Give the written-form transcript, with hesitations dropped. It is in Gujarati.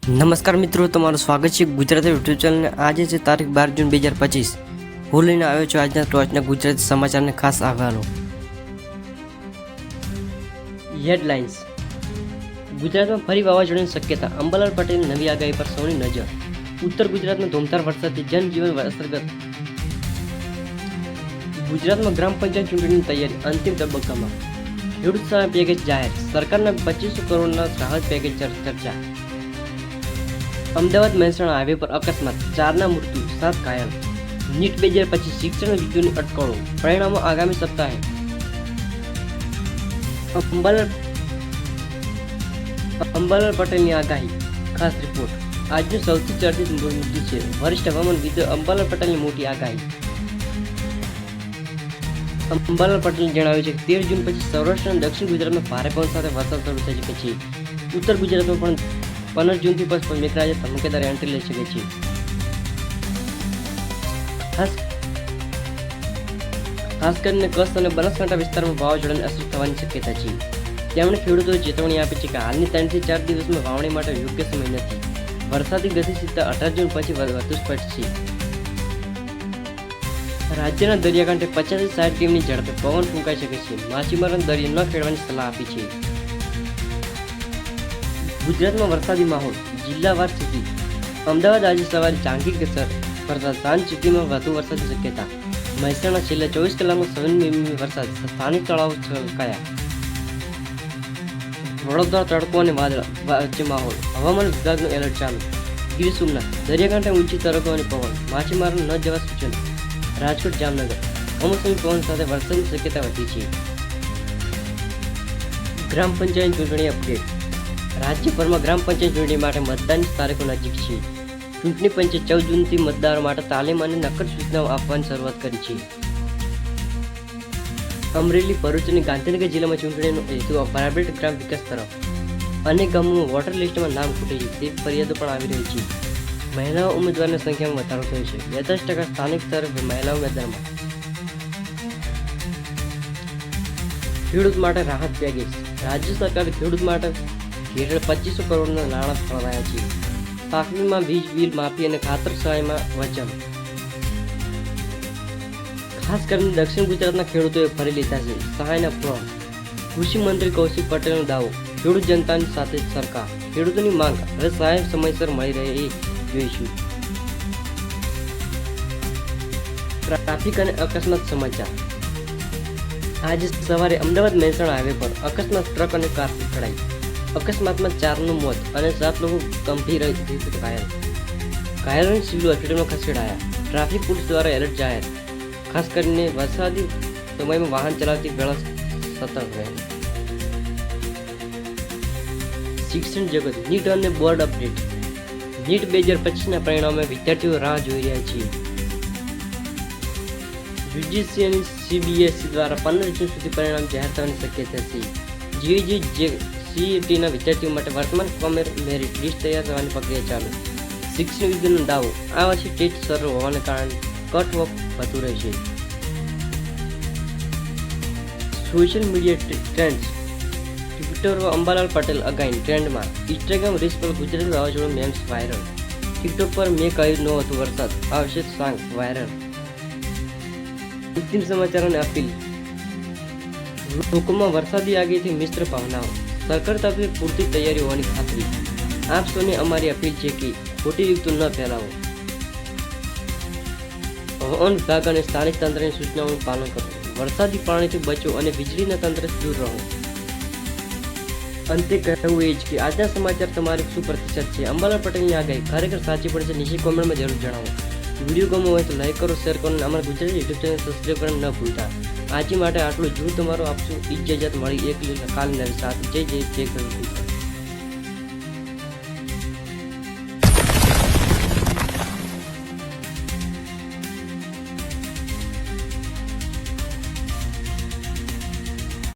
નમસ્કાર મિત્રો, તમારું સ્વાગત છે ગુજરાતી યુટ્યુબ ચેનલને। આજે છે તારીખ 12 જૂન 2025। હું લઈને આવ્યો છું આજના ટોચના ગુજરાતી સમાચારને ખાસ અહેવાલો। હેડલાઇન્સ। ગુજરાતમાં ફરી વાવાઝોડાની શક્યતા, અંબાલાલ પટેલની નવી આગાહી પર સૌની નજર। ઉત્તર ગુજરાતમાં ધોમધાર વરસાદથી જનજીવન અસરગ્રસ્ત। ગુજરાતમાં ગ્રામ પંચાયત ચૂંટણીની તૈયારી અંતિમ તબક્કામાં। ખેડૂત સામે પેકેજ જાહેર, સરકારના 2500 કરોડના રાહત પેકેજ ચર્ચા। અમદાવાદ મહેસાણા હાઈવે પર અકસ્માત, 4ના મૃત્યુ, 7 ઘાયલ। નીટ 2025 શિક્ષણ વિદ્યુની અટકળો, પરિણામો આગામી સપ્તાહે। અંબાલાલ પટેલની આગાહી, ખાસ રિપોર્ટ। આજનું સૌથી ચર્ચિત મુદ્દો છે વરિષ્ઠ હવામાનવિદ અંબાલાલ પટેલની મોટી આગાહી। અંબાલાલ પટેલે જણાવ્યું છે કે 13 જૂન પછી સૌરાષ્ટ્ર અને દક્ષિણ ગુજરાતમાં ભારે પવન સાથે વરસાદ શરૂ થઈ શકે છે। ઉત્તર ગુજરાતમાં પણ 15 જૂનથી પછી મેઘરાજા ધમકેદાર એન્ટ્રી લઈ શકે છે। ખાસ કરીને કચ્છ અને બનાસકાંઠા વિસ્તારમાં વાવાઝોડાની અસર થવાની શક્યતા છે। તેમણે ખેડૂતોને ચેતવણી આપી છે કે હાલની 3 થી 4 દિવસમાં વાવણી માટે યોગ્ય સમય નથી। વરસાદી ગતિશીલતા 18 જૂન પછી વધુ સ્પષ્ટ છે। રાજ્યના દરિયાકાંઠે 50 થી 60 કિમીની ઝડપે પવન ફૂંકાઈ શકે છે। માછીમારોને દરિયો ન ખેડવાની સલાહ આપી છે। ગુજરાતમાં વરસાદી માહોલ, જિલ્લાવાર સ્થિતિ। અમદાવાદ આજે સવારે જાંગીરસર વરસાદ, સાંજ સુધીમાં વધુ વરસાદની શક્યતા। મહેસાણા છેલ્લા 24 કલાકમાં 7 મીમી વરસાદ, સ્થાનિક તળાવો છલકાયા। વડોદરા તડકો અને વાદળ વચ્ચે માહોલ, હવામાન વિભાગનું એલર્ટ ચાલુ। ગીર સોમનાથ દરિયાકાંઠે ઊંચી તરંગો અને પવન, માછીમારોને ન જવા સૂચન। રાજકોટ જામનગર કમોસમી પવન સાથે વરસાદની શક્યતા વધી છે। ગ્રામ પંચાયત ચૂંટણી અપડેટ। રાજ્યભરમાં ગ્રામ પંચાયત ચૂંટણી માટે મતદાનની તારીખો નજીક છે। ચૂંટણી પંચે 14 જૂનથી મતદારો માટે તાલીમ અને નક્કર સૂચનાઓ આપવાની શરૂઆત કરી છે। અમરેલી, ભરૂચ અને ગાંધીનગર જિલ્લામાં ચૂંટણીનો હેતુ પ્રાઇવેટ ગ્રામ વિકાસ તરફ। અનેક ગામોમાં વોટર લિસ્ટમાં નામ ખૂટે છે તે ફરિયાદો પણ આવી રહી છે। મહિલાઓ ઉમેદવારની સંખ્યામાં વધારો થયો છે। 42% સ્થાનિક સ્તરે મહિલાઓ મેદાનમાં। ખેડૂત માટે રાહત પેકેજ। રાજ્ય સરકારે ખેડૂત માટે હેઠળ 2500 કરોડના નાણાં ફાળવાયા છે। પાક વીમા, વીજ બિલ માફી અને ખાતર સહાયમાં વચન। ખાસ કરીને દક્ષિણ ગુજરાતના ખેડૂતોએ ભરી લીધા છે સહાયના ફોર્મ। કૃષિ મંત્રી કૌશિક પટેલનો દાવો, ખેડૂત જનતાની સાથે સરકાર। ખેડૂતોની માંગ, હવે સહાય સમયસર મળી રહે એ જોઈશું। ટ્રાફિક અને અકસ્માત સમાચાર। આજે સવારે અમદાવાદ મહેસાણા હાઈવે પર અકસ્માત, ટ્રક અને કાર અથડાઈ। અકસ્માતમાં 4નું મોત અને 7 લોકો ગંભીર રીતે ઘાયલ। ઘાયલોને સિવિલ હોસ્પિટલમાં ખસેડાયા। ટ્રાફિક પોલીસ દ્વારા એલર્ટ જાહેર। ખાસ કરીને વરસાદી સમયમાં વાહન ચલાવતી વેળા સતર્ક રહે। શિક્ષણ જગત, નીટ અને બોર્ડ અપડેટ। નીટ 2025ના પરિણામે વિદ્યાર્થીઓ રાહ જોઈ રહ્યા છે। યુજીસી અને સીબીએસઈ દ્વારા 15 જૂન સુધી પરિણામ જાહેર થવાની શક્યતા છે। જીઈ સીઈટીના વિદ્યાર્થીઓ માટે વર્તમાન કોમેર મેરિટ લિસ્ટ તૈયાર થવાની પ્રક્રિયા ચાલુ। શિક્ષણ વિદ્યાનો દાવો, આ વર્ષે ટેટ સરળ હોવાને કારણે કટ ઓફ વધુ રહેશે। Social media trends. ટ્વિટર પર અંબાલાલ પટેલ અગાઈ ટ્રેન્ડમાં। ઇન્સ્ટાગ્રામ રીલ્સ પર ગુજરાતી વાવાઝોડું મેમ્સ વાયરલ। ટિકટોક પર મેં કહ્યું નહોતું વરસાદ આવશે સાંગ વાયરલ। અંતિમ સમાચાર અને અપીલ। લોકોમાં વરસાદી આગાહીથી મિશ્ર ભાવનાઓ, સરકાર તરફથી પૂરતી તૈયારી હોવાની ખાતરી। આપ સૌને અમારી અપીલ છે કે ખોટી યુક્તો ન ફેલાવો। હવામાન વિભાગ અને સ્થાનિક તંત્રની સૂચનાઓનું પાલન કરો। વરસાદી પાણીથી બચો અને વીજળીના તંત્રથી દૂર રહો। અંતે કહેવું એ જ કે આજના સમાચાર તમારી શું પ્રતિસાદ છે? અંબાલાલ પટેલની આગાહી ખરેખર સાચી પડશે? નીચે કોમેન્ટમાં જરૂર જણાવો। વિડીયો ગમો હોય તો લાઈક કરો, શેર કરો અને અમારા ગુજરાતી યુટ્યુબ ચેનલ સબસ્ક્રાઈબ કરવાનું ન ભૂલતા। આજે માટે આટલું જ, તમારો આપશું ઇજાજત, મળી એક કાલ નવી સાથે। જય જય જય ગરવી।